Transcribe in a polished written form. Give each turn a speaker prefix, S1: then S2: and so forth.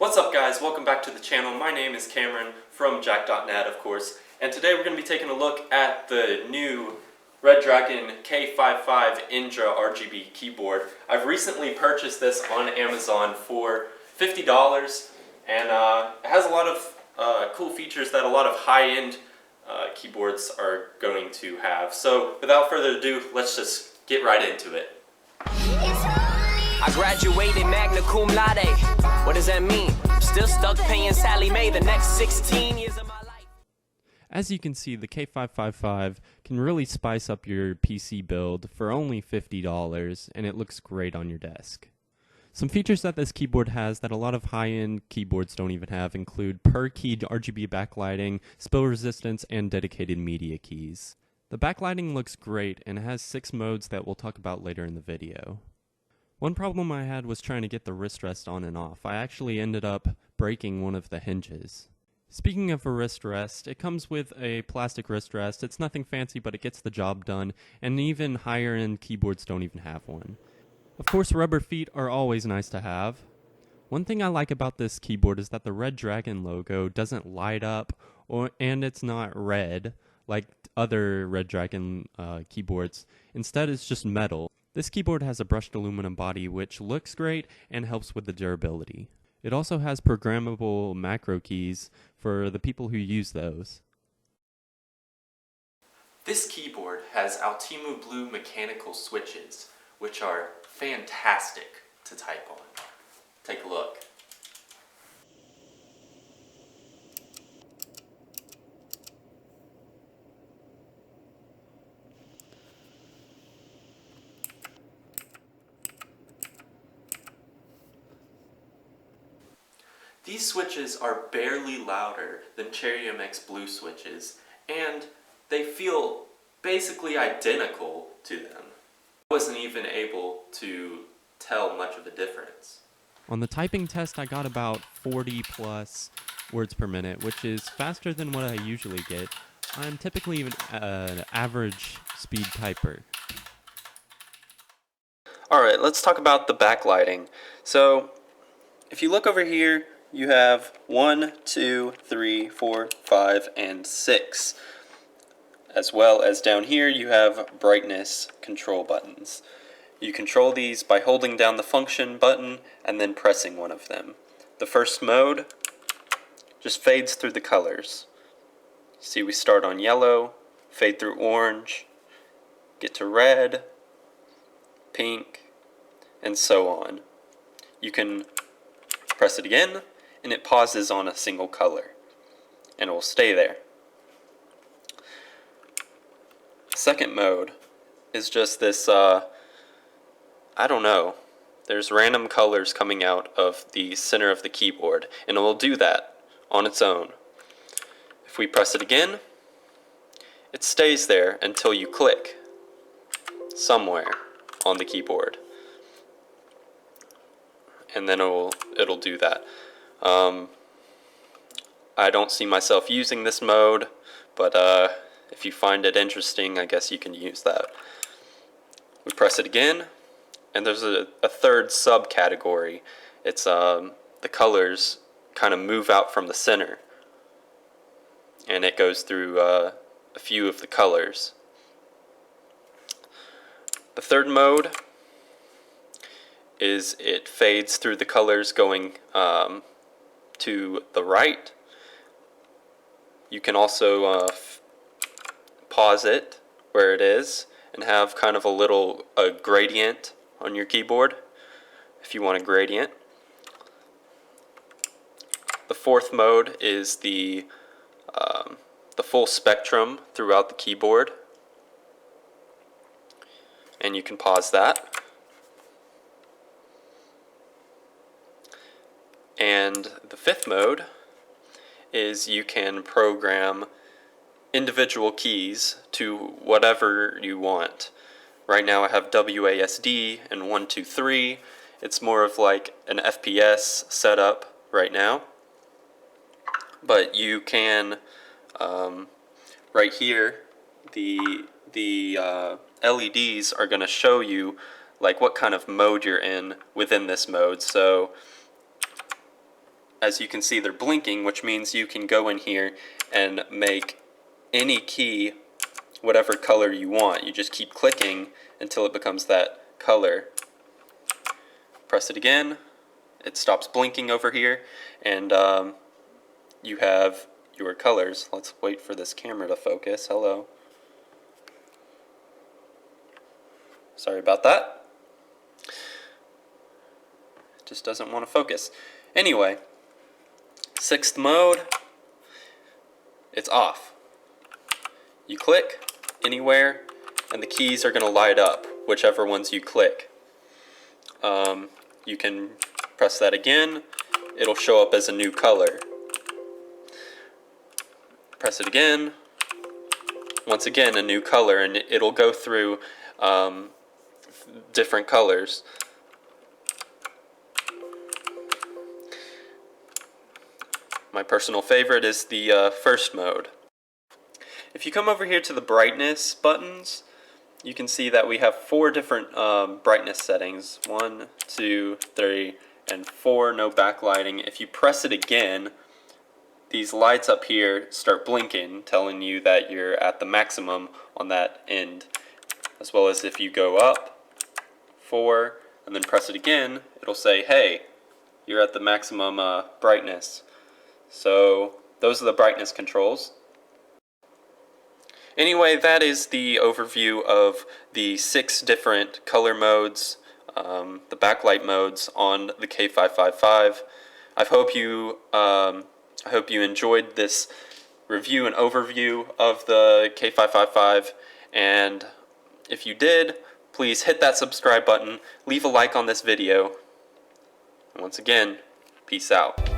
S1: What's up guys, welcome back to the channel. My name is Cameron from JAC.net of course, and today we're going to be taking a look at the new Redragon K555 Indrah RGB keyboard. I've recently purchased this on Amazon for $50 and it has a lot of cool features that a lot of high-end keyboards are going to have. So without further ado, let's just get right into it.
S2: I graduated magna cum laude. What does that mean? Still stuck paying Sally Mae the next 16 years of my life.
S3: As you can see, the K555 can really spice up your PC build for only $50, and it looks great on your desk. Some features that this keyboard has that a lot of high-end keyboards don't even have include per-key RGB backlighting, spill resistance, and dedicated media keys. The backlighting looks great and has 6 modes that we'll talk about later in the video. One problem I had was trying to get the wrist rest on and off. I actually ended up breaking one of the hinges. Speaking of a wrist rest, it comes with a plastic wrist rest. It's nothing fancy, but it gets the job done, and even higher end keyboards don't even have one. Of course, rubber feet are always nice to have. One thing I like about this keyboard is that the Redragon logo doesn't light up, and it's not red like other Redragon keyboards. Instead, it's just metal. This keyboard has a brushed aluminum body which looks great and helps with the durability. It also has programmable macro keys for the people who use those.
S1: This keyboard has Altimu Blue mechanical switches, which are fantastic to type on. Take a look. These switches are barely louder than Cherry MX Blue switches, and they feel basically identical to them. I wasn't even able to tell much of a difference.
S3: On the typing test, I got about 40 plus words per minute, which is faster than what I usually get. I'm typically an average speed typer.
S1: Alright, let's talk about the backlighting. So, if you look over here, you have 1, 2, 3, 4, 5, and 6. As well as down here you have brightness control buttons. You control these by holding down the function button and then pressing one of them. The first mode just fades through the colors. See, we start on yellow, fade through orange, get to red, pink, and so on. You can press it again, and it pauses on a single color, and it will stay there. Second mode is just this, I don't know, there's random colors coming out of the center of the keyboard, and it will do that on its own. If we press it again, it stays there until you click somewhere on the keyboard, and then it'll do that. I don't see myself using this mode, but if you find it interesting, I guess you can use that. We press it again, and there's a third subcategory. It's the colors kind of move out from the center, and it goes through a few of the colors. The third mode is it fades through the colors going to the right. You can also pause it where it is and have kind of a gradient on your keyboard if you want a gradient. The fourth mode is the full spectrum throughout the keyboard, and you can pause that. And the fifth mode is you can program individual keys to whatever you want. Right now I have WASD and 1, 2, 3. It's more of like an FPS setup right now. But you can, right here, the LEDs are going to show you like what kind of mode you're in within this mode. So as you can see, they're blinking, which means you can go in here and make any key whatever color you want. You just keep clicking until it becomes that color. Press it again, it stops blinking over here, and you have your colors. Let's wait for this camera to focus. Hello. Sorry about that. It just doesn't want to focus. Anyway, 6th mode, it's off. You click anywhere and the keys are going to light up, whichever ones you click. You can press that again, it'll show up as a new color. Press it again, once again a new color, and it'll go through different colors. My personal favorite is the first mode. If you come over here to the brightness buttons, you can see that we have 4 different brightness settings. 1, 2, 3, and 4, no backlighting. If you press it again, these lights up here start blinking, telling you that you're at the maximum on that end. As well as if you go up 4 and then press it again, it'll say, hey, you're at the maximum brightness. So those are the brightness controls. Anyway, that is the overview of the 6 different color modes, the backlight modes on the K555. I hope you enjoyed this review and overview of the K555, and if you did, please hit that subscribe button, leave a like on this video, and once again, peace out.